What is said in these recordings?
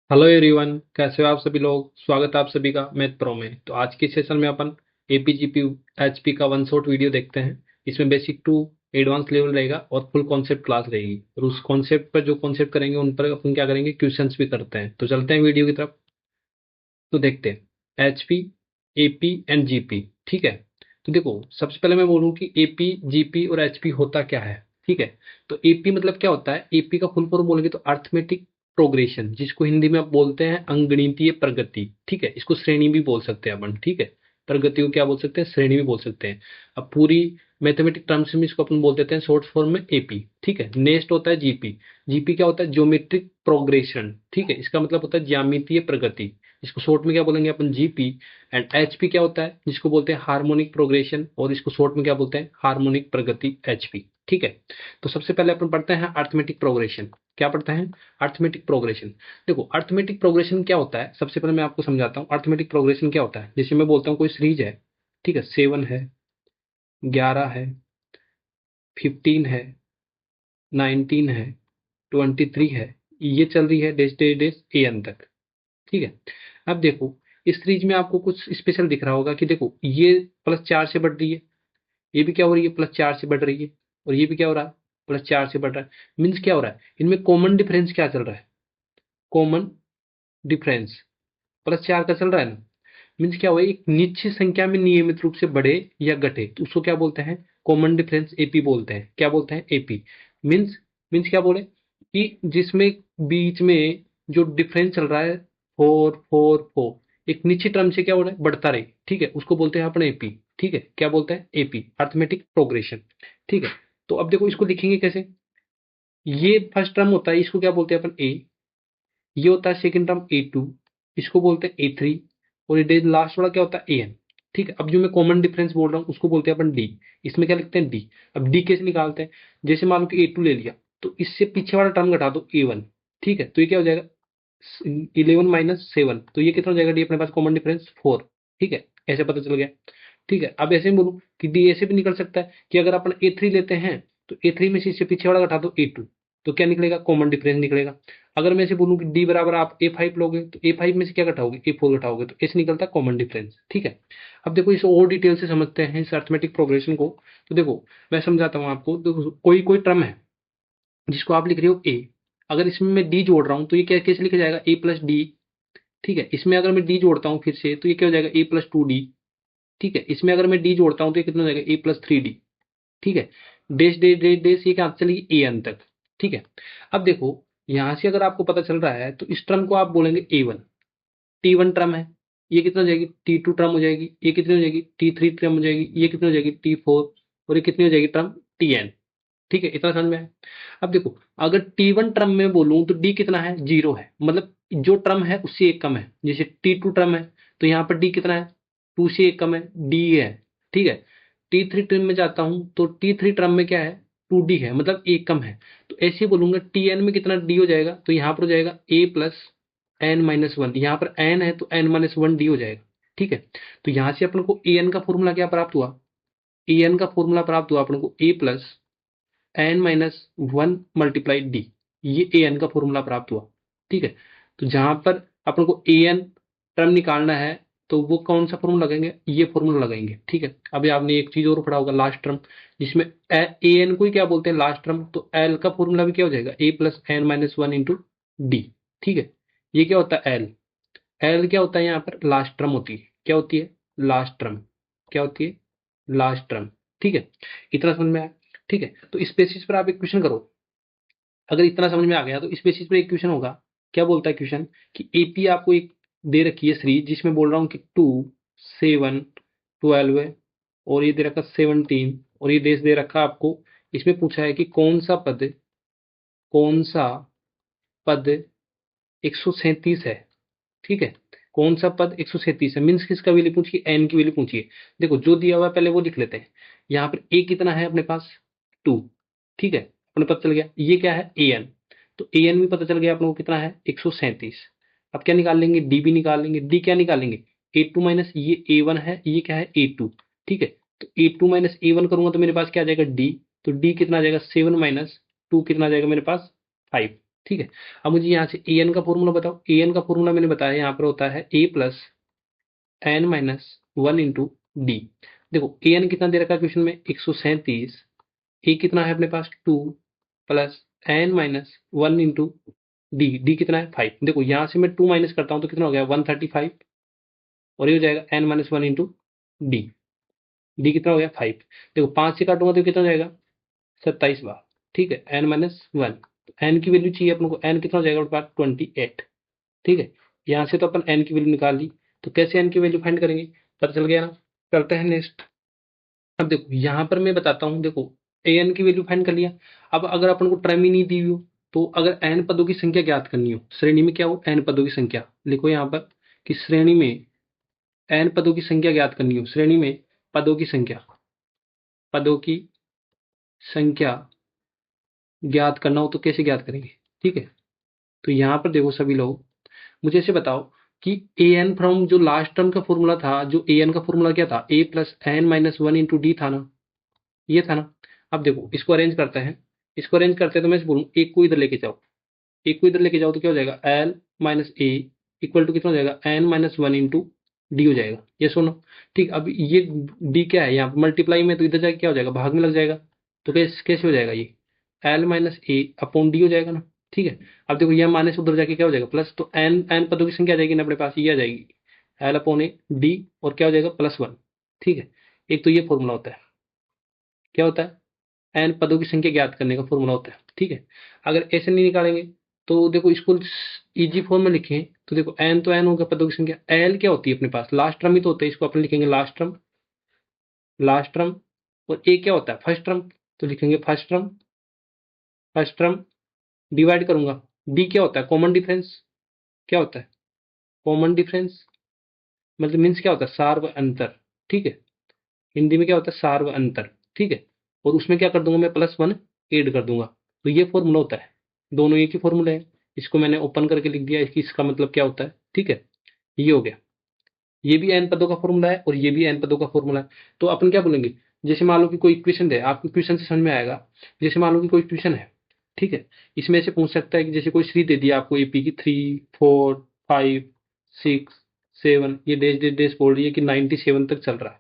Hello everyone, कैसे हो आप सभी लोग। स्वागत है आप सभी का मैथ प्रो में। तो आज के सेशन में अपन एपीजीपी एचपी का वन शॉट वीडियो देखते हैं। इसमें बेसिक टू एडवांस लेवल रहेगा और फुल कॉन्सेप्ट क्लास रहेगी। और उस कॉन्सेप्ट पर जो कॉन्सेप्ट करेंगे उन पर अपन क्या करेंगे, क्वेश्चंस भी करते हैं। तो चलते हैं वीडियो की तरफ। तो देखते हैं एचपी, एपी एंड जीपी। ठीक है। तो देखो, सबसे पहले मैं बोलूँ कि एपी, जीपी और एचपी होता क्या है। ठीक है। तो एपी मतलब क्या होता है, एपी का फुल फॉर्म बोलेंगे तो अर्थमेटिक प्रोग्रेशन, जिसको हिंदी में आप बोलते हैं अंगणितीय प्रगति। ठीक है। इसको श्रेणी भी बोल सकते हैं अपन। ठीक है। प्रगति को क्या बोल सकते हैं, श्रेणी भी बोल सकते हैं। अब पूरी मैथमेटिक टर्म्स में इसको अपन बोल देते हैं शॉर्ट फॉर्म में एपी। ठीक है। नेक्स्ट होता है जीपी। जीपी क्या होता है, ज्योमेट्रिक प्रोग्रेशन। ठीक है। इसका मतलब होता है ज्यामितीय प्रगति। इसको शॉर्ट में क्या बोलेंगे अपन, जीपी। एंड एचपी क्या होता है, जिसको बोलते हैं हार्मोनिक प्रोग्रेशन, और इसको शॉर्ट में क्या बोलते हैं, हार्मोनिक प्रगति, एचपी। ठीक है। तो सबसे पहले अपन पढ़ते हैं अर्थमेटिक प्रोग्रेशन। क्या पढ़ते हैं, अर्थमेटिक प्रोग्रेशन। देखो, अर्थमेटिक प्रोग्रेशन क्या होता है, सबसे पहले मैं आपको समझाता हूँ अर्थमेटिक प्रोग्रेशन क्या होता है। जैसे मैं बोलता हूँ कोई सीरीज है। ठीक है। 7 है, 11 है, 15 है, 19 है, 23 है। ये चल रही है डेस डे डेस ए एन तक। ठीक है। अब देखो, इस सीरीज में आपको कुछ स्पेशल दिख रहा होगा कि देखो, ये +4 से बढ़ रही है, ये भी क्या हो रही है, +4 से बढ़ रही है, और ये भी क्या हो रहा है, +4 से बढ़ रहा है। मीन्स क्या हो रहा है, इनमें कॉमन डिफरेंस क्या चल रहा है, कॉमन डिफरेंस +4 का चल रहा है ना। मीन्स क्या हुआ, एक निश्चित संख्या में नियमित रूप से बढ़े या घटे तो उसको क्या बोलते हैं, कॉमन डिफरेंस एपी बोलते हैं। क्या बोलते हैं, एपी। मीन्स मीन्स क्या बोले कि जिसमें बीच में जो डिफरेंस चल रहा है 4 4 4, एक निश्चित टर्म से क्या हो रहा है, बढ़ता रहे। ठीक है। उसको बोलते हैं अपने एपी। ठीक है। क्या बोलते हैं, एपी, अर्थमेटिक प्रोग्रेशन। ठीक है। तो अब देखो, इसको लिखेंगे कैसे। ये फर्स्ट टर्म होता है, इसको क्या बोलते हैं अपन, ए। ये होता है सेकंड टर्म A2, इसको बोलते हैं A3। और ये लास्ट वाला क्या होता है, AN। ठीक है। अब जो मैं कॉमन डिफरेंस बोल रहा हूँ उसको बोलते हैं अपन डी। इसमें क्या लिखते हैं, डी। अब डी कैसे निकालते हैं, जैसे मान लो कि A2 ले लिया, तो इससे पीछे वाला टर्म घटा दो A1। ठीक है। तो ये क्या हो जाएगा, 11 - 7, तो ये कितना हो जाएगा, डी अपने पास कॉमन डिफरेंस 4। ठीक है। ऐसे पता चल गया। ठीक है। अब ऐसे ही बोलूं कि डी ऐसे भी निकल सकता है कि अगर अपन A3 लेते हैं तो A3 में से इससे पीछे वाला घटा दो A2, तो क्या निकलेगा, कॉमन डिफरेंस निकलेगा। अगर मैं ऐसे बोलूं कि डी बराबर आप A5 लोगे तो A5 में से क्या घटाओगे, A4 घटाओगे, तो ऐसे निकलता है कॉमन डिफरेंस। ठीक है। अब देखो, इसे और डिटेल से समझते हैं इस अर्थमेटिक प्रोग्रेशन को। तो देखो, मैं समझाता हूँ आपको। देखो, कोई कोई टर्म है जिसको आप लिख रहे हो ए, अगर इसमें मैं डी जोड़ रहा हूँ तो ये क्या कैसे लिखा जाएगा, A+D। ठीक है। इसमें अगर मैं डी जोड़ता हूँ फिर से तो ये क्या हो जाएगा, A+2D। ठीक है। इसमें अगर मैं डी जोड़ता हूँ तो ये कितना हो जाएगा, A+3D। ठीक है। डेश डेश डेश डेश ये कहाँ चलेगी, AN तक। ठीक है। अब देखो, यहां से अगर आपको पता चल रहा है तो इस टर्म को आप बोलेंगे A1। T1 टर्म है, ये कितना हो जाएगी, T2 टर्म हो जाएगी, ये कितनी हो जाएगी, T3 टर्म हो जाएगी, ये कितनी हो जाएगी, T4। और ये कितनी हो जाएगी टर्म, TN। ठीक है। इतना समझ में आया। अब देखो, अगर T1 टर्म में बोलूं तो D कितना है, 0 है, मतलब जो टर्म है उससे एक कम है। जैसे T2 टर्म है तो यहाँ पर D कितना है, 2 से एक कम है, D है। ठीक है। T3 टर्म में जाता हूं तो T3 टर्म में क्या है, 2D है, मतलब एक कम है। तो ऐसे ही बोलूंगा TN में कितना D हो जाएगा, तो यहाँ पर हो जाएगा A+N - 1। यहाँ पर N है तो N - 1D हो जाएगा। ठीक है। तो यहाँ से अपन को AN का फॉर्मूला क्या प्राप्त हुआ, AN का फॉर्मूला प्राप्त हुआ अपन को A+N - 1 मल्टीप्लाई डी। ये AN का फॉर्मूला प्राप्त हुआ। ठीक है। तो जहां पर अपन को AN टर्म निकालना है तो वो कौन सा फॉर्मूला लगाएंगे, ये फॉर्मूला लगाएंगे। ठीक है। अभी आपने एक चीज और पढ़ा होगा, लास्ट टर्म, जिसमें AN को ही क्या बोलते हैं, लास्ट टर्म। तो L का फॉर्मूला भी क्या हो जाएगा, A+N - 1 इंटू डी। ठीक है। ये क्या होता है, L। L क्या होता है, यहाँ पर लास्ट टर्म होती है। क्या होती है, लास्ट टर्म। क्या होती है, लास्ट टर्म। ठीक है। इतना समझ में आया। ठीक है। तो इस बेसिस पर आप एक क्वेश्चन करो। अगर इतना समझ में आ गया तो इस बेसिस पर एक क्वेश्चन होगा। क्या बोलता है क्वेश्चन, कि एपी आपको एक दे रखी है सीरीज, जिसमें बोल रहा हूँ कि 2, 7, 12 है, और ये दे रखा 17, और ये देश दे रखा आपको। इसमें पूछा है कि कौन सा पद 137 है। ठीक है। कौन सा पद 137 है, मीन्स किसका वैल्यू पूछिए, एन की वैल्यू पूछिए। देखो, जो दिया हुआ है पहले वो लिख लेते हैं। यहाँ पर ए कितना है अपने पास, 2। ठीक है। अपने पता चल गया, ये क्या है, AN। तो AN भी पता चल गया अपने को कितना है, 137। अब क्या निकाल लेंगे, डी भी निकाल लेंगे। डी क्या निकालेंगे, A2 माइनस ये A1 है, ये क्या है, A2। ठीक है। तो A2 - A1 करूंगा तो मेरे पास क्या आ जाएगा, डी। तो डी कितना आ जाएगा, 7 - 2 कितना आ जाएगा मेरे पास, 5। ठीक है। अब मुझे यहाँ से ए एन का फॉर्मूला बताओ। ए एन का फॉर्मूला मैंने बताया यहाँ पर होता है A plus N minus one into D. देखो ए एन कितना दे रखा है क्वेश्चन में 137, ए कितना है अपने पास 2 plus N minus one into D, D कितना है 5। देखो यहाँ से मैं 2 माइनस करता हूँ तो कितना हो गया 135, और ये हो जाएगा N minus one into D, D कितना हो गया 5। देखो 5 से काटूंगा तो कितना हो जाएगा 27 बार, ठीक है, एन माइनस वन। एन की वैल्यू चाहिए अपन को, एन कितना हो जाएगा अपने पास 28, ठीक है। यहाँ से तो अपन एन की वैल्यू निकाल ली, तो कैसे एन की वैल्यू फाइंड करेंगे, पता चल गया ना। करते हैं नेक्स्ट। अब देखो यहाँ पर मैं बताता हूँ, देखो ए एन की वैल्यू फाइंड कर लिया। अब अगर अपन को टर्म ही नहीं दी हुई हो, तो अगर एन पदों की संख्या ज्ञात करनी हो, श्रेणी में क्या हो एन पदों की संख्या, लिखो यहाँ पर कि श्रेणी में एन पदों की संख्या ज्ञात करनी हो, श्रेणी में पदों की संख्या, पदों की संख्या ज्ञात करना हो तो कैसे ज्ञात करेंगे, ठीक है। तो यहाँ पर देखो सभी लोग, मुझे ऐसे बताओ कि ए एन फ्रॉम जो लास्ट टर्म का फॉर्मूला था, जो ए एन का फॉर्मूला क्या था, A plus N minus one into D था ना, ये था ना। अब देखो इसको अरेंज करते हैं, इसको अरेंज करते हैं तो मैं बोलूँ एक को इधर लेके जाओ, एक को इधर लेके जाओ तो क्या हो जाएगा L minus A equal to कितना हो जाएगा N minus one into D हो जाएगा, ये सुनो। ठीक, अब ये डी क्या है यहाँ मल्टीप्लाई में, तो इधर जाके क्या हो जाएगा भाग में लग जाएगा, तो कैसे कैसे हो जाएगा ये एल माइनस ए अपॉन डी हो जाएगा ना, ठीक है। अब देखो ये माइनस उधर जाके क्या हो जाएगा प्लस, तो एन एन पदों की संख्या आ जाएगी ना अपने पास, ये आ जाएगी एल अपॉन ए डी, और क्या हो जाएगा प्लस वन, ठीक है। एक तो ये फॉर्मूला होता है, क्या होता है एन पदों की संख्या ज्ञात करने का फॉर्मूला होता है, ठीक है। अगर ऐसे नहीं निकालेंगे तो देखो इसको इजी फॉर्म में लिखें तो देखो एन तो एन होगा पदों की संख्या, एल क्या होती है अपने पास लास्ट टर्म ही तो होता है, इसको अपन लिखेंगे लास्ट टर्म, लास्ट टर्म। और ए क्या होता है फर्स्ट टर्म, तो लिखेंगे first term, first term divide करूंगा। डी क्या होता है कॉमन डिफरेंस, क्या होता है कॉमन डिफरेंस, मतलब मीन्स क्या होता है सार्व अंतर, ठीक है। हिंदी में क्या होता है सार्व अंतर, ठीक है। और उसमें क्या कर दूंगा मैं प्लस वन ऐड कर दूंगा, तो ये फॉर्मूला होता है, दोनों एक ही फॉर्मूला है। इसको मैंने ओपन करके लिख दिया, इसकी इसका मतलब क्या होता है, ठीक है। ये हो गया, ये भी एन पदों का फॉर्मूला है और ये भी एन पदों का फॉर्मूला है। तो अपन क्या बोलेंगे, जैसे मान लो कि कोई इक्वेशन है, आपको इक्वेशन से समझ में आएगा। जैसे मान लो कि कोई इक्वेशन है, ठीक है, इसमें से पूछ सकता है कि जैसे कोई सीरीज दे दिया आपको एपी की 3 4 5 6 7, ये देश देश देश बोल रही है कि 97 तक चल रहा है,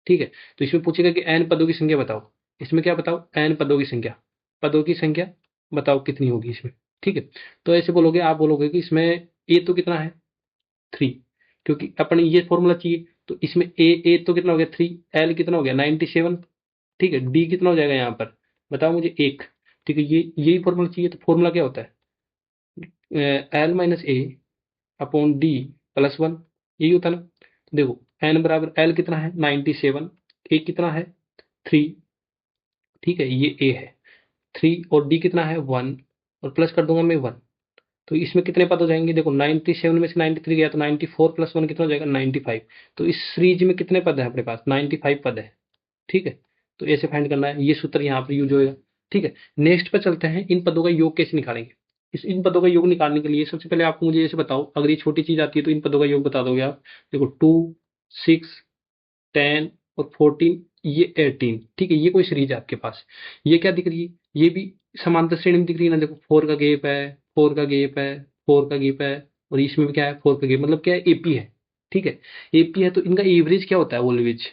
ठीक है। तो इसमें पूछेगा कि एन पदों की संख्या बताओ, इसमें क्या बताओ एन पदों की संख्या, पदों की संख्या बताओ कितनी होगी इसमें, ठीक है। तो ऐसे बोलोगे, आप बोलोगे कि इसमें ए तो कितना है 3, क्योंकि अपन ये फॉर्मूला चाहिए, तो इसमें ए तो कितना हो गया 3, एल कितना हो गया 97, ठीक है। डी कितना हो जाएगा यहाँ पर बताओ मुझे 1, ठीक है। ये यही फॉर्मूला चाहिए, तो फॉर्मूला क्या होता है एल माइनस ए अपॉन डी प्लस वन, यही होता है ना। तो देखो एन बराबर एल कितना है 97, ए कितना है 3, ठीक है, ये ए है 3, और डी कितना है 1, और प्लस कर दूंगा मैं 1। तो इसमें कितने पद हो जाएंगे, देखो 97 में से 93 गया तो 94 प्लस 1 कितना हो जाएगा 95। तो इस सीरीज में कितने पद है अपने पास 95 पद है, ठीक है। तो ऐसे फाइंड करना है, ये सूत्र यहाँ पर यूज होएगा, ठीक है। नेक्स्ट पर चलते हैं, इन पदों का योग कैसे निकालेंगे। इन पदों का योग निकालने के लिए सबसे पहले आपको मुझे ऐसे बताओ, अगर ये छोटी चीज आती है तो इन पदों का योग बता दोगे आप। देखो 2 6 10 और 14, ये 18, ठीक है। ये कोई सीरीज है आपके पास, ये क्या दिख रही है, ये भी समांतर श्रेणी में दिख रही है ना। देखो 4 का गैप है, 4 का गैप है, 4 का गैप है, और इसमें भी क्या है 4 का गैप, मतलब क्या है एपी है, ठीक है। एपी है तो इनका एवरेज क्या होता है ऑलवेज,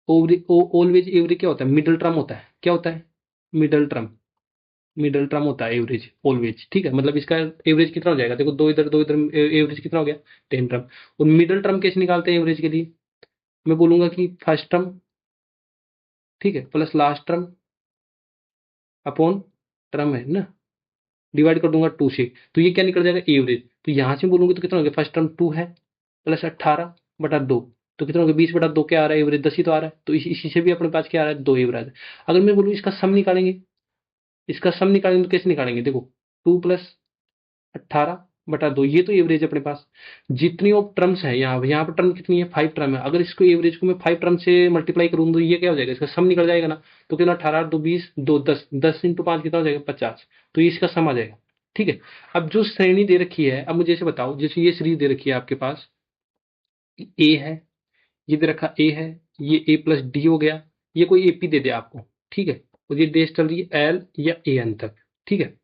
ऑलवेज एवरेज क्या होता है मिडिल टर्म होता है, क्या होता है मिडिल टर्म, मिडिल टर्म होता है एवरेज ऑलवेज, ठीक है। मतलब इसका एवरेज कितना हो जाएगा, देखो दो इधर एवरेज कितना हो गया 10 टर्म। और मिडिल टर्म कैसे निकालते हैं एवरेज के लिए, मैं बोलूंगा कि फर्स्ट टर्म, ठीक है, plus last term upon term है ना, डिवाइड कर दूंगा 2 से, तो ये क्या निकल जाएगा एवरेज। तो यहां से बोलूंगी तो कितना हो गया फर्स्ट टर्म 2 है प्लस 18/2, तो कितना हो गया 20/2 क्या आ रहा है एवरेज 10 ही तो आ रहा है। तो इसी से भी अपने पास क्या आ रहा है 2 एवरेज। अगर मैं बोलूँ इसका सम निकालेंगे, इसका सम निकालेंगे तो कैसे निकालेंगे, देखो 2 प्लस 18/2, ये तो एवरेज है अपने पास। जितनी ऑफ टर्म्स है यहाँ पर टर्म कितनी है 5 टर्म है, अगर इसको एवरेज को मैं 5 टर्म से मल्टीप्लाई करूँ तो ये क्या हो जाएगा इसका सम निकल जाएगा ना। तो कितना 18 2 20 2 10, 10 इंटू 5 कितना हो जाएगा 50, तो ये इसका सम आ जाएगा, ठीक है। अब जो श्रेणी दे रखी है, अब मुझे ऐसे बताओ, जैसे ये सीरीज दे रखी है आपके पास, ए है, ये दे रखा ए है, ये ए प्लस डी हो गया, ये कोई एपी दे दे आपको, ठीक है। और ये देश चल रही है एल या ए एन तक, ठीक है।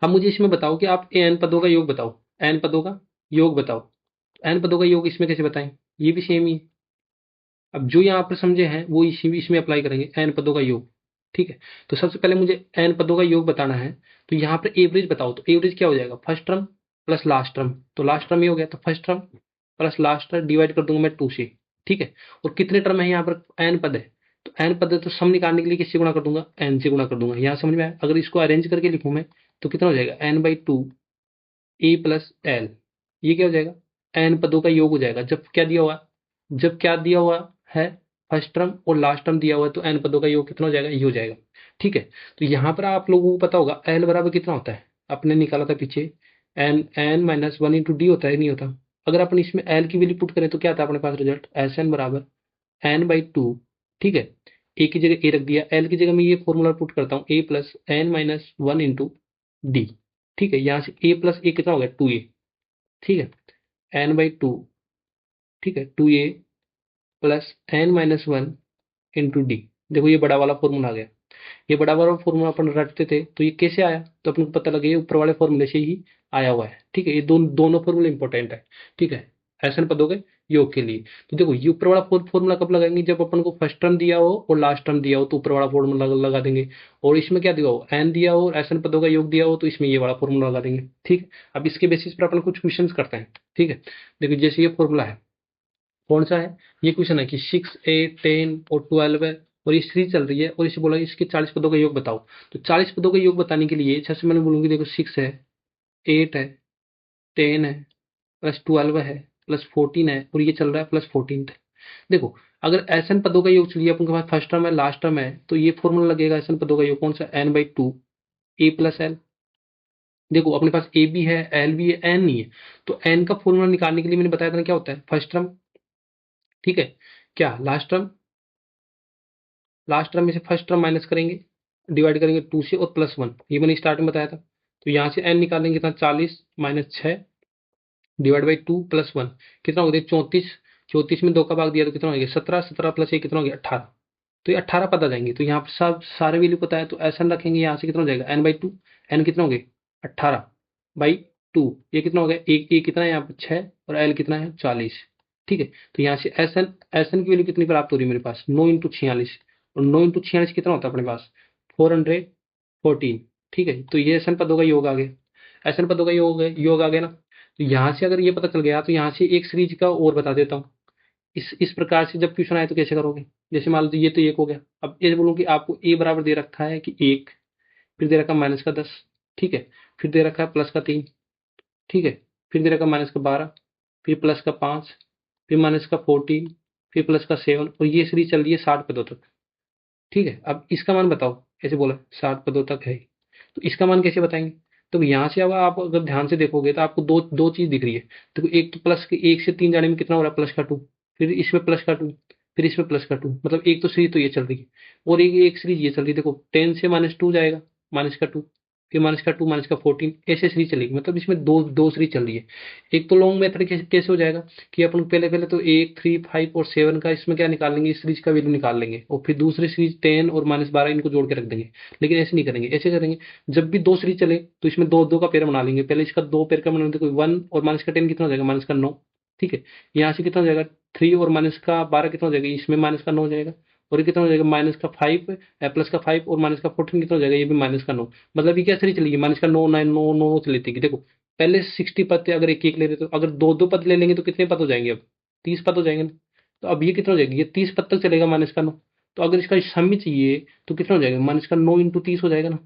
अब मुझे इसमें बताओ कि आप एन पदों का योग बताओ, एन पदों का योग बताओ। एन पदों का योग इसमें कैसे बताएं, ये भी सेम ही है। अब जो यहाँ पर समझे हैं वो इसमें अप्लाई करेंगे, एन पदों का योग। ठीक है, तो सबसे पहले मुझे एन पदों का योग बताना है, तो यहाँ पर एवरेज बताओ, तो एवरेज क्या हो जाएगा, first term plus last term, तो लास्ट टर्म ये हो गया, तो first term plus last term divide कर दूंगा मैं 2 से। ठीक है, और कितने टर्म है यहाँ पर, एन पद है, तो एन पद है तो सम निकालने के लिए किससे गुणा कर दूंगा, एन से गुणा कर दूंगा। यहाँ समझ में आया, अगर इसको अरेंज करके लिखूं मैं तो कितना हो जाएगा, n/2 ए प्लस एल, ये क्या हो जाएगा, एन पदों का योग हो जाएगा। जब क्या दिया हुआ, जब क्या दिया हुआ है, फर्स्ट टर्म और लास्ट टर्म दिया हुआ है, तो एन पदों का योग कितना हो जाएगा, ये हो जाएगा। ठीक है, तो यहाँ पर आप लोगों को पता होगा एल बराबर कितना होता है, आपने निकाला था पीछे, n-1 इंटू डी होता है, नहीं होता। अगर अपन इसमें एल की वैल्यू पुट करें तो क्या आता है अपने पास रिजल्ट, एस एन बराबर n/2। ठीक है, ए की जगह ए रख दिया, एल की जगह मैं ये फॉर्मूला पुट करता हूँ, ए प्लस n-1 इंटू डी। ठीक है, यहाँ से ए प्लस ए कितना हो गया, 2a। ठीक है, n/2, ठीक है, 2a plus n-1 into D. देखो ये बड़ा वाला फॉर्मूला आ गया, ये बड़ा वाला फॉर्मूला अपन रटते थे तो ये कैसे आया, तो अपन को पता लगे ये ऊपर वाले फॉर्मूले से ही आया हुआ है। ठीक है, ये दोनों फॉर्मूले इंपॉर्टेंट है। ठीक है, ऐसे पदों के योग के लिए। तो देखो ये ऊपर वाला फॉर्मूला कब लगाएंगे, जब अपन को फर्स्ट टर्म दिया हो और लास्ट टर्म दिया हो तो ऊपर वाला फॉर्मूला लगा देंगे, और इसमें क्या दिया हो, एन दिया हो और ऐसे पदों का योग दिया हो तो इसमें ये वाला फॉर्मूला लगा देंगे। ठीक है, अब इसके बेसिस पर अपन कुछ क्वेश्चन करते हैं। ठीक है, देखो जैसे ये फॉर्मूला है, कौन सा है, ये क्वेश्चन है कि 6, 8, 10 और 12 है, और ये सीरीज चल रही है, और इसे बोला इसके 40 पदों का योग बताओ। तो 40 पदों का योग बताने के लिए जैसे मैंने बोलूंगी, देखो 6 है, 8 है, 10 है, प्लस 12 है, प्लस 14 है, और ये चल रहा है प्लस 14 है। देखो अगर एसएन पदों का योग चलिए अपन के पास फर्स्ट टर्म है लास्ट टर्म है, तो ये फॉर्मूला लगेगा एसएन पदों का योग कौन सा, n/2 ए प्लस एल। देखो अपने पास ए भी है, एल भी है, एन नहीं है, तो एन का फॉर्मूला निकालने के लिए मैंने बताया था ना क्या होता है, फर्स्ट टर्म, ठीक है, क्या लास्ट टर्म, लास्ट टर्म में से फर्स्ट टर्म माइनस करेंगे, डिवाइड करेंगे 2 से और +1, ये मैंने स्टार्ट में बताया था। तो यहाँ से n निकालेंगे कितना, 40 माइनस 6 डिवाइड बाई 2 प्लस 1, कितना हो गया 34, 34 में 2 का भाग दिया तो कितना हो गया 17, 17 प्लस 1 कितना हो गया 18। तो ये 18 पद आ जाएंगे, तो यहाँ पर सब सारे वैल्यू पता है, तो ऐसा रखेंगे, यहाँ से कितना हो जाएगा n/2, n कितना हो गया 18/2, ये कितना हो गया, एक कितना है यहाँ पर 6 और l कितना है 40। ठीक है, तो यहाँ से एस एन की वैल्यू कितनी प्राप्त हो रही है मेरे पास, 9 इंटू 46, और 9 इंटू 46 कितना होता है अपने पास 414। ठीक है, तो ये एस एन पदों का योग आ गया, एस एन पदों का योग आ गया ना। तो यहाँ से अगर ये पता चल गया तो यहाँ से एक सीरीज का और बता देता हूँ। इस प्रकार से जब क्वेश्चन आए तो कैसे करोगे, जैसे मान लो ये तो 1 हो गया, अब ये बोलूँ कि आपको ए बराबर दे रखा है कि 1, फिर दे रखा है -10, ठीक है, फिर दे रखा है +3, ठीक है, फिर दे रखा है -12, फिर +5, फिर -14, फिर +7, और ये सीरीज चल रही है 60 पदों तक। ठीक है, अब इसका मान बताओ, ऐसे बोला 60 पदों तक है, तो इसका मान कैसे बताएंगे। तो यहाँ से अब आप अगर ध्यान से देखोगे तो आपको दो दो चीज दिख रही है। तो एक तो प्लस के 1 से 3 जाने में कितना हो रहा है, +2, फिर इसमें +2, फिर इसमें +2, मतलब एक तो सीरीज तो ये चल रही है, और एक एक सीरीज ये चल रही है। देखो 10 से -2 जाएगा, -2, फिर -2 -14, ऐसे सीरीज चलेगी, मतलब इसमें दो दो सीरीज चल रही है। एक तो लॉन्ग मेथड कैसे हो जाएगा कि अपन पहले पहले तो 1, 3, 5 और 7 का इसमें क्या निकाल लेंगे, इस सीरीज का वैल्यू निकाल लेंगे, और फिर दूसरी सीरीज 10 और -12 इनको जोड़ के रख देंगे। लेकिन ऐसे नहीं करेंगे, ऐसे करेंगे जब भी दो सीरीज चले तो इसमें दो दो का पेयर बना लेंगे, पहले इसका 2 पेयर का बना लेंगे, 1 और -10 कितना हो जाएगा, -9। ठीक है, यहाँ से कितना हो जाएगा 3 और -12 कितना हो जाएगा, इसमें -9 हो जाएगा, और ये कितना हो जाएगा -5, +5 और -14 कितना हो जाएगा, ये भी -9। मतलब ये क्या सीरीज चलेगी, -9, 9, 9, 9 से लेती है। देखो पहले 60 पद थे, अगर एक एक ले रहे तो अगर दो दो पद ले लेंगे तो कितने पद हो जाएंगे, अब 30 पद हो जाएंगे ना। तो अब ये कितना हो जाएगी, ये 30 पद तक चलेगा -9। तो अगर इसका सम में चाहिए तो कितना हो जाएगा, -9 इंटू 30 हो जाएगा ना,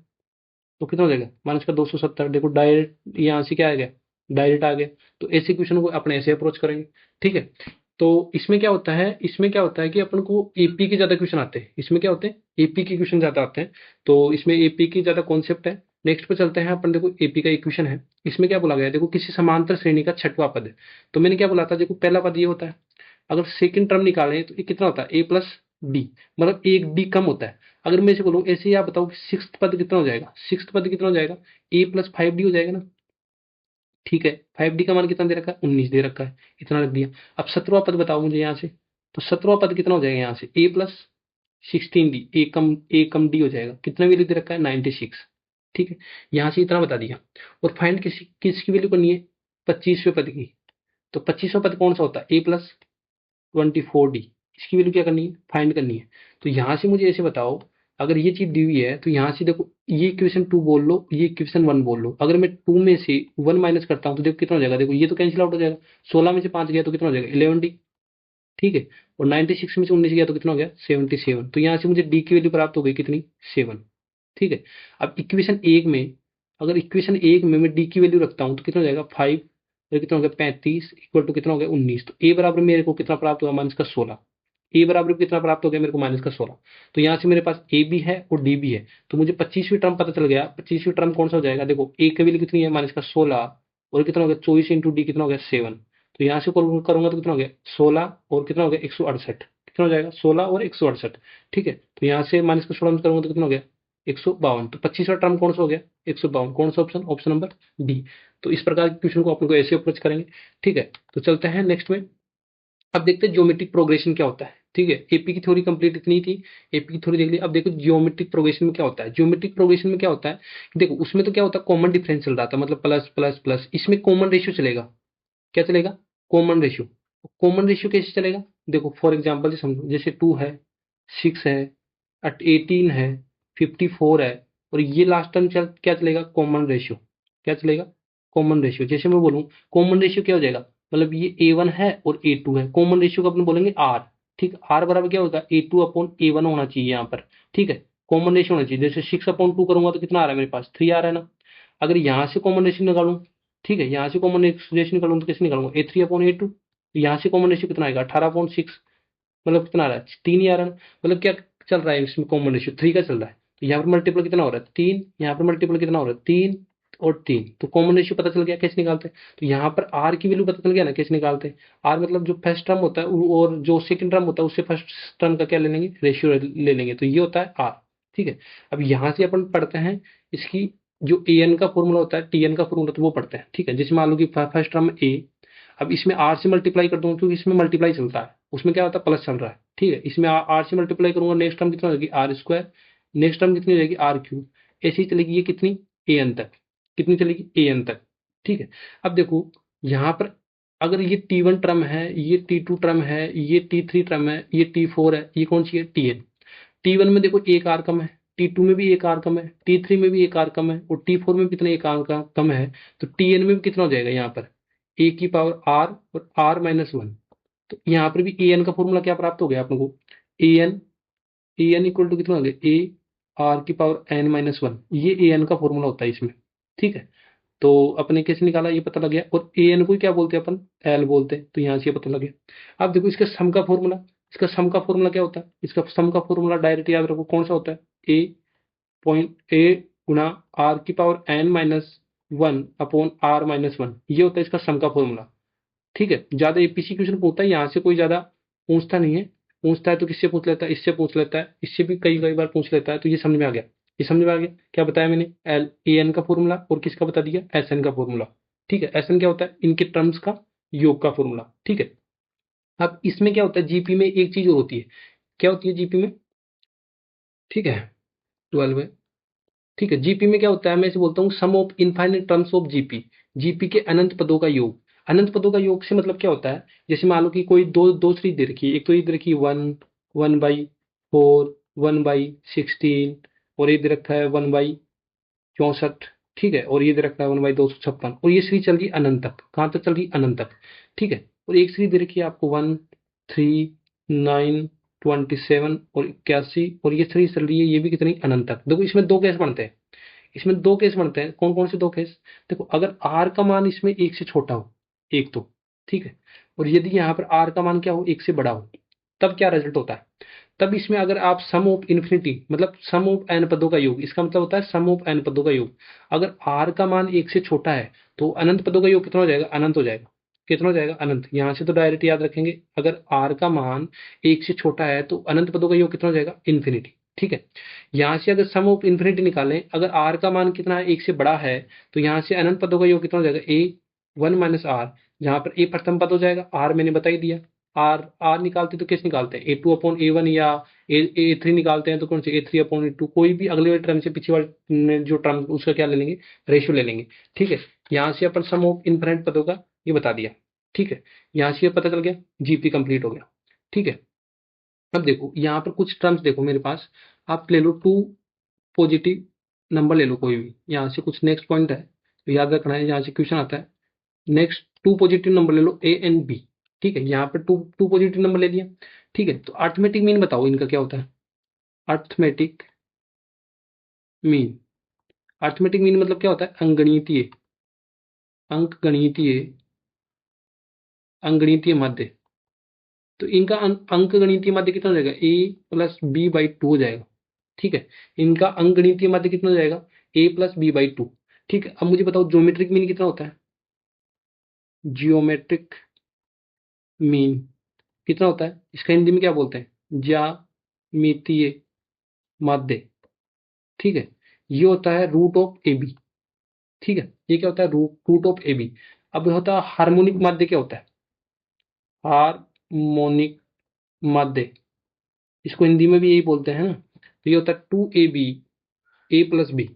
तो कितना हो जाएगा -270। देखो डायरेक्ट यहाँ से क्या आ गया, डायरेक्ट आ गया। तो ऐसे क्वेश्चन को अपने ऐसे अप्रोच करेंगे। ठीक है, तो इसमें क्या होता है, इसमें क्या होता है कि अपन को एपी के ज्यादा क्वेश्चन आते हैं, इसमें क्या होते हैं एपी के क्वेश्चन ज्यादा आते हैं, तो इसमें एपी की ज्यादा कॉन्सेप्ट है। नेक्स्ट पे चलते हैं अपन, देखो एपी का एक क्वेश्चन है, इसमें क्या बोला गया है, देखो किसी समांतर श्रेणी का छठवां पद है। तो मैंने क्या बोला था, देखो पहला पद ये होता है, अगर सेकंड टर्म निकालें तो ये कितना होता है a+b, मतलब एक डी कम होता है। अगर मैं इसे बोलूँ ऐसे ही, आप बताओ कि सिक्स पद कितना हो जाएगा, सिक्स पद कितना हो जाएगा, a+5d हो जाएगा ना। ठीक है, 5d का मान कितना दे रखा है, 19 दे रखा है, इतना रख दिया। अब 17वां पद बताओ मुझे यहाँ से, तो 17वां पद कितना हो जाएगा, यहाँ से a+16d, ए कम डी हो जाएगा, कितना वैल्यू दे रखा है 96। ठीक है, यहाँ से इतना बता दिया। और फाइंड किसकी वैल्यू करनी है, 25वें पद की। तो 25वां पद कौन सा होता है, ए प्लस 24d, इसकी वैल्यू क्या करनी है, फाइंड करनी है। तो यहाँ से मुझे ऐसे बताओ, अगर ये चीज दी हुई है तो यहाँ से देखो, ये इक्वेशन 2 बोल लो, ये इक्वेशन 1 बोल लो। अगर मैं 2 में से 1 माइनस करता हूँ तो देखो कितना हो जाएगा, देखो ये तो कैंसिल आउट हो जाएगा। 16 में से 5 गया तो कितना हो जाएगा, 11d। ठीक है, और 96 में से 19 गया तो कितना हो गया, 77। तो यहाँ से मुझे डी की वैल्यू प्राप्त हो गई कितनी, 7। ठीक है, अब इक्वेशन 1 में, अगर इक्वेशन 1 में मैं डी की वैल्यू रखता हूँ तो कितना हो जाएगा 5, और कितना हो गया 35 इक्वल टू कितना हो गया 19। तो ए बराबर मेरे को कितना प्राप्त हुआ, माइनस का 16। ए बराबर कितना प्राप्त हो गया मेरे को, माइनस का 16। तो यहाँ से मेरे पास ए भी है और डी भी है। तो मुझे 25वीं टर्म पता चल गया। 25वीं टर्म कौन सा हो जाएगा, देखो ए की वैल्यू कितनी है, माइनस का 16, और कितना हो गया 24 इंटू डी कितना हो गया 7। तो यहाँ से करूंगा तो कितना हो गया 16 और कितना हो गया 168, कितना हो जाएगा 16 और 168। ठीक है, तो यहाँ से माइनस का 16 करूंगा तो कितना हो गया 152। तो 25वां टर्म कौन सा हो गया 152। कौन सा ऑप्शन, ऑप्शन नंबर डी। तो इस प्रकार के क्वेश्चन को अपन को ऐसे अप्रोच करेंगे। ठीक है, तो चलते हैं नेक्स्ट में। अब देखते हैं ज्योमेट्रिक प्रोग्रेशन क्या होता है। ठीक है, एपी की थ्योरी कंप्लीट इतनी थी, एपी की थ्योरी देख ली। अब देखो ज्योमेट्रिक प्रोग्रेशन में क्या होता है। ज्योमेट्रिक प्रोग्रेशन में क्या होता है, देखो उसमें तो क्या होता है, कॉमन डिफरेंस चल रहा था, मतलब प्लस प्लस प्लस। इसमें कॉमन रेशियो चलेगा, क्या चलेगा, कॉमन रेशियो। कॉमन रेशियो कैसे चलेगा, देखो फॉर एग्जाम्पल से समझो, जैसे 2 है, 6 है, 18 है, 54 है, और ये लास्ट टर्म क्या चलेगा, कॉमन रेशियो। क्या चलेगा, कॉमन रेशियो। जैसे मैं बोलूं कॉमन रेशियो क्या हो जाएगा, मतलब ये A1 है और A2 है, कॉमन रेशियो को अपन बोलेंगे R। ठीक, R बराबर क्या होगा, A2 अपॉन A1 होना चाहिए यहाँ पर। ठीक है, कॉमन रेशियो होना चाहिए। जैसे 6 अपॉन 2 करूंगा तो कितना आ रहा है मेरे पास, 3 आ रहा है ना। अगर यहाँ से कॉमन रेशियो निकालूं, ठीक है, यहाँ से कॉमन रेशियो निकालूं तो कैसे निकालूंगा, A3 अपॉन A2। यहाँ से कॉमन रेशियो कितना आएगा, 18/6, मतलब कितना आ रहा है, 3 ही आ रहा है ना। मतलब क्या चल रहा है इसमें, कॉमन रेशियो 3 का चल रहा है। तो यहाँ पर मल्टीपल कितना हो रहा है, 3, यहाँ पर मल्टीपल कितना हो रहा है, 3 और 3। तो कॉमन रेशियो पता चल गया, कैसे निकालते हैं। तो यहाँ पर आर की वैल्यू पता चल गया ना, कैसे निकालते हैं। आर मतलब जो फर्स्ट टर्म होता है और जो सेकंड टर्म होता है उससे फर्स्ट टर्म का क्या ले लेंगे, रेशियो ले लेंगे। तो ये होता है आर। ठीक है, अब यहाँ से अपन पढ़ते हैं इसकी जो ए एन का फॉर्मूला होता है, टी एन का फॉर्मूला, तो वो पढ़ते हैं। ठीक है, जैसे मान लो कि फर्स्ट टर्म ए, अब इसमें आर से मल्टीप्लाई कर दूंगा क्योंकि इसमें मल्टीप्लाई चलता है, उसमें क्या होता है, प्लस चल रहा है। ठीक है, इसमें आर से मल्टीप्लाई करूंगा, नेक्स्ट टर्म कितना हो जाएगी, आर स्क्वायर, नेक्स्ट टर्म कितनी हो जाएगी, आर क्यूब। ऐसी ही चलेगी ये कितनी, ए एन तक, कितनी चलेगी, ए एन तक। ठीक है, अब देखो यहाँ पर अगर ये T1 टर्म है, ये T2 टर्म है, ये T3 टर्म है, ये T4 है, ये कौन सी है, Tn। T1 में देखो एक आर कम है, T2 में भी एक आर कम है, T3 में भी एक आर कम है, और T4 में भी कितना एक आर कम है। तो Tn में भी कितना हो जाएगा यहाँ पर, a की पावर r और r-1। तो यहाँ पर भी an का फॉर्मूला क्या प्राप्त हो गया अपन को, an इक्वल टू कितना हो गया, a r की पावर n-1। ये an का फॉर्मूला होता है इसमें। ठीक है, तो अपने कैसे निकाला ये पता लग गया। और an को क्या बोलते हैं अपन, l बोलते हैं। तो यहाँ से ये पता लग गया। अब देखो इसका सम का फॉर्मूला, इसका सम का फॉर्मूला क्या होता है, इसका सम का फॉर्मूला डायरेक्ट याद रखो कौन सा होता है, a गुणा r की पावर n-1 अपॉन r-1, ये होता है इसका सम का फॉर्मूला। ठीक है, ज्यादा एपीसी क्वेश्चन पूछता है, यहाँ से कोई ज्यादा पूछता नहीं है। पूछता है तो किससे पूछ लेता है, इससे पूछ लेता है, इससे भी कई कई बार पूछ लेता है। तो ये समझ में आ गया, ये समझ में आ गया क्या बताया मैंने, एल ए एन का फॉर्मूला और किसका बता दिया, एस एन का फॉर्मूला। ठीक है, एस एन क्या होता है, इनके टर्म्स का योग का फॉर्मूला। ठीक है, अब इसमें क्या होता है, जीपी में एक चीज और होती है, क्या होती है जीपी में, ठीक है, 12 है। ठीक है, जीपी में क्या होता है, मैं इसे बोलता हूँ sum of infinite terms of GP. GP के अनंत पदों का योग। अनंत पदों का योग से मतलब क्या होता है, जैसे मान लो कि कोई दो सीरीज दे रखी है, एक तो ये दे रखी है 1/4, 1/16, और ये दे रखा है 1/64। ठीक है, और ये दे रखा है 1/256, और ये सीरीज चल रही है अनंत तक। कहाँ तक चल रही है, अनंत तक। ठीक है, और एक सीरीज दे रखी है आपको 1, 3, 9, 27 और 81, और ये सीरीज चल रही है, ये भी कितनी, अनंत तक। देखो इसमें दो केस बनते हैं, इसमें दो केस बनते हैं। कौन कौन से दो केस, देखो अगर आर का मान इसमें एक से छोटा हो, एक तो, ठीक है, और यदि यहाँ पर आर का मान क्या हो, एक से बड़ा हो, तब क्या रिजल्ट होता है, तब इसमें अगर आप सम ऑफ इन्फिनिटी, मतलब सम ऑफ एन पदों का योग, इसका मतलब होता है सम ऑफ एन पदों का योग। अगर आर का मान एक से छोटा है तो अनंत पदों का योग कितना हो जाएगा, अनंत हो जाएगा। कितना हो जाएगा, अनंत। यहाँ से तो डायरेक्ट याद रखेंगे, अगर आर का मान एक से छोटा है तो अनंत पदों का योग कितना हो जाएगा, इन्फिनिटी। ठीक है, यहाँ से अगर सम ऑफ इन्फिनिटी निकालें, अगर आर का मान कितना है, एक से बड़ा है, तो यहाँ से अनंत पदों का योग कितना हो जाएगा, a1 - r, जहाँ पर a प्रथम पद हो जाएगा, r मैंने बता ही दिया। आर आर निकालते तो कैसे निकालते हैं, A2/A1 या A3 निकालते हैं तो कौन सी A3/2, कोई भी अगले वाले टर्म से पिछले वाले जो टर्म उसका क्या ले लेंगे, रेशियो ले लेंगे। ठीक है, यहाँ से अपन सम ऑफ इनफाइनाइट पदों का ये बता दिया। ठीक है, यहाँ से ये पता चल गया, जीपी कंप्लीट हो गया। ठीक है, अब देखो यहाँ पर कुछ टर्म्स देखो मेरे पास, आप ले लो टू पॉजिटिव नंबर ले लो कोई भी, यहाँ से कुछ नेक्स्ट पॉइंट है तो याद रखना है, यहाँ से क्वेश्चन आता है। नेक्स्ट टू पॉजिटिव नंबर ले लो ए एंड बी। ठीक है, यहाँ पर टू टू पॉजिटिव नंबर ले लिया। ठीक है, तो अर्थमेटिक मीन बताओ इनका क्या होता है। अर्थमेटिक मीन, अर्थमेटिक मीन मतलब क्या होता है, अंकगणितीय, अंकगणितीय, अंकगणितीय माध्य। तो इनका अंकगणितीय माध्य कितना हो जाएगा, a+b/2 हो जाएगा। ठीक है, इनका अंकगणितीय माध्य कितना हो जाएगा, a+b/2। ठीक है, अब मुझे बताओ ज्योमेट्रिक मीन कितना होता है, जियोमेट्रिक मीन कितना होता है, इसका हिंदी में क्या बोलते हैं, ज्यामितीय माध्य। ठीक है, ये होता है रूट ऑफ ए बी। ठीक है, ये क्या होता है, रूट ऑफ ए बी। अब होता है हार्मोनिक माध्य, क्या होता है, हार्मोनिक माध्य, इसको हिंदी में भी यही बोलते हैं ना। तो ये होता है 2ab a+b।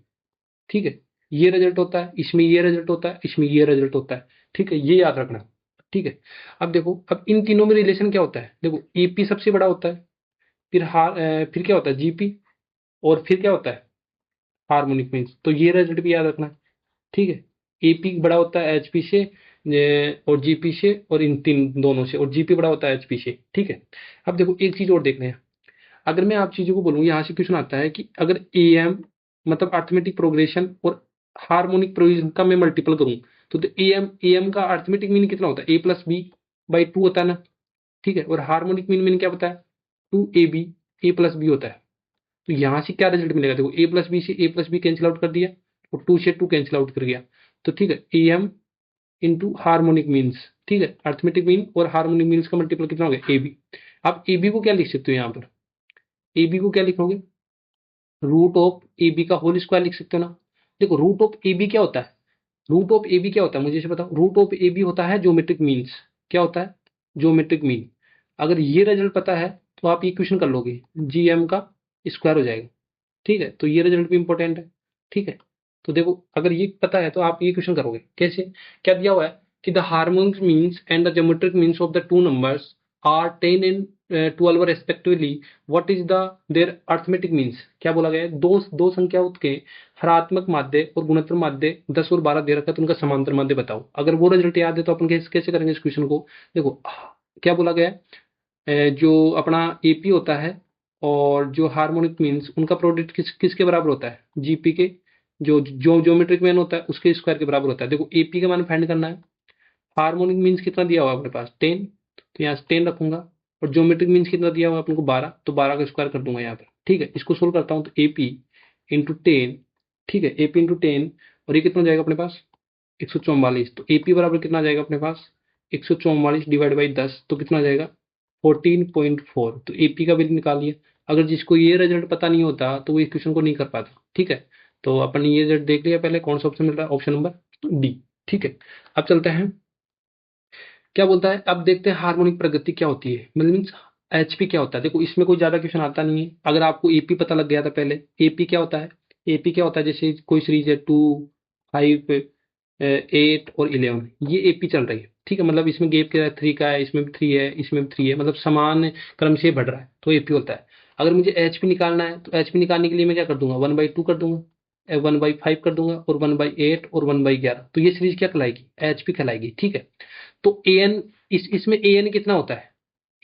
ठीक है, ये रिजल्ट होता है, इसमें ये रिजल्ट होता है, इसमें ये रिजल्ट होता है। ठीक है, ये याद रखना। ठीक है, अब देखो, अब इन तीनों में रिलेशन क्या होता है, देखो एपी सबसे बड़ा होता है, फिर क्या होता है जीपी, और फिर क्या होता है हार्मोनिक मीन्स। तो ये रिजल्ट भी याद रखना। ठीक है, एपी बड़ा होता है एचपी से, और जीपी से, और इन तीन दोनों से, और जीपी बड़ा होता है एचपी से। ठीक है, अब देखो एक चीज और देख रहे हैं, अगर मैं आप चीजों को बोलूँ, यहाँ से क्वेश्चन आता है कि अगर एम मतलब अर्थमेटिक प्रोग्रेशन और हार्मोनिक प्रोग्रेशन का मैं मल्टीपल करूं, तो एम का अर्थमेटिक मीन कितना होता है, a+b/2 होता है ना। ठीक है, और हार्मोनिक मीन क्या होता है, 2ab a+b होता है। तो यहाँ से क्या रिजल्ट मिलेगा, देखो a+b से a+b कैंसिल आउट कर दिया, और 2 से 2 कैंसिल आउट कर गया। तो ठीक है, एम इंटू हार्मोनिक मीन्स। ठीक है, अर्थमेटिक मीन और हार्मोनिक मीन्स का मल्टीपल कितना हो गया, ए बी। आप ए बी को क्या लिख सकते हो, यहाँ पर ए बी को क्या लिखोगे, रूट ऑफ ए बी का होल स्क्वायर लिख सकते हो ना। देखो रूट ऑफ ए बी क्या होता है, रूट ऑफ ए बी क्या होता है, मुझे इसे बताओ। रूट ऑफ ए बी होता है ज्योमेट्रिक मीन्स। क्या होता है, ज्योमेट्रिक मीन। अगर ये रिजल्ट पता है तो आप ये क्वेश्चन कर लोगे, जी एम का स्क्वायर हो जाएगा। ठीक है, तो ये रिजल्ट भी इंपॉर्टेंट है। ठीक है, तो देखो अगर ये पता है तो आप ये क्वेश्चन करोगे कैसे, क्या दिया हुआ है कि the harmonic means and the geometric means of the two numbers are 10 and 12 respectively, what is the their arithmetic means. क्या बोला गया है, दो दो संख्याओं के हरात्मक माध्य और गुणोत्तर माध्य 10 और 12 दे रखा है, तो उनका समांतर माध्य बताओ। अगर वो रिजल्ट याद है तो अपन कैसे कैसे करेंगे इस क्वेश्चन को। देखो क्या बोला गया है, जो अपना एपी होता है और जो हार्मोनिक मीन्स, उनका प्रोडक्ट किसके बराबर होता है, जीपी के, जो ज्योमेट्रिक मीन होता है उसके स्क्वायर के बराबर होता है। देखो एपी का मान फाइंड करना है, हार्मोनिक मीन्स कितना दिया हुआ है अपने पास 10, तो यहाँ से 10 रखूंगा, और ज्योमेट्रिक मीन्स कितना दिया हुआ है अपने को 12, तो 12 का स्क्वायर कर दूंगा यहाँ पर। ठीक है, इसको सोल्व करता हूँ तो एपी इंटू 10। ठीक है, एपी इंटू 10, और ये कितना हो जाएगा अपने पास 144। तो एपी बराबर कितना आ जाएगा अपने पास, 144 डिवाइड बाई 10, तो कितना आ जाएगा 14.4। तो एपी का भी निकाल लिया। अगर जिसको ये रिजल्ट पता नहीं होता तो वो इस क्वेश्चन को नहीं कर पाता। ठीक है, तो अपन ने ये रिजल्ट देख लिया, पहले कौन सा ऑप्शन मिल रहा है, ऑप्शन नंबर डी। ठीक है, अब चलते हैं, क्या बोलता है, अब देखते हैं हार्मोनिक प्रगति क्या होती है, मतलब मीन्स एचपी क्या होता है। देखो इसमें कोई ज्यादा क्वेश्चन आता नहीं है, अगर आपको एपी पता लग गया था पहले, एपी क्या होता है, एपी क्या होता है, जैसे कोई सीरीज है 2, 5, 8 और 11, ये एपी चल रही है। ठीक है, मतलब इसमें गैप क्या है, 3 का है, इसमें भी 3 है, इसमें भी 3 है, मतलब समान क्रम से बढ़ रहा है, तो एपी होता है। अगर मुझे एचपी निकालना है तो एचपी निकालने के लिए मैं क्या कर दूंगा, 1/2 कर दूंगा, 1/5 कर दूंगा, और 1/8 और 1/11, तो ये सीरीज क्या कहलाएगी, एचपी कहलाएगी। ठीक है, तो ए एन, इसमें ए एन कितना होता है,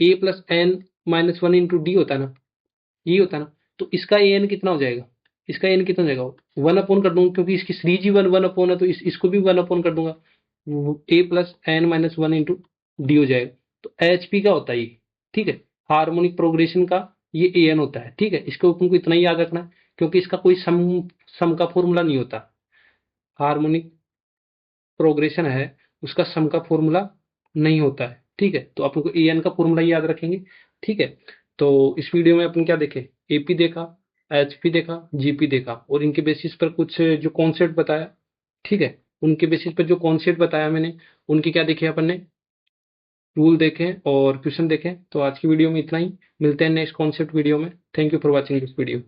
a+n-1 इंटू डी होता है ना, ये होता है ना। तो इसका ए एन कितना हो जाएगा, इसका एन कितना हो जाएगा, 1 कर दूंगा, क्योंकि इसकी सीरीज ही 1 है, तो इसको भी 1 कर दूंगा, a+n-1 इंटू डी हो जाएगा। तो एच पी का होता है ये। ठीक है, हार्मोनिक प्रोग्रेशन का ये ए एन होता है। ठीक है, इसके ऊपर को इतना ही याद रखना है, क्योंकि इसका कोई सम का फॉर्मूला नहीं होता। हार्मोनिक प्रोग्रेशन है, उसका सम का फॉर्मूला नहीं होता है। ठीक है, तो अपन को ए एन का फॉर्मूला याद रखेंगे। ठीक है, तो इस वीडियो में अपन क्या देखे, एपी देखा, एचपी देखा, जीपी देखा, और इनके बेसिस पर कुछ जो कॉन्सेप्ट बताया। ठीक है, उनके बेसिस पर जो कॉन्सेप्ट बताया मैंने, उनकी क्या देखे अपन ने, रूल देखें और क्वेश्चन देखें। तो आज की वीडियो में इतना ही, मिलते हैं नेक्स्ट कॉन्सेप्ट वीडियो में। Thank you for watching this video.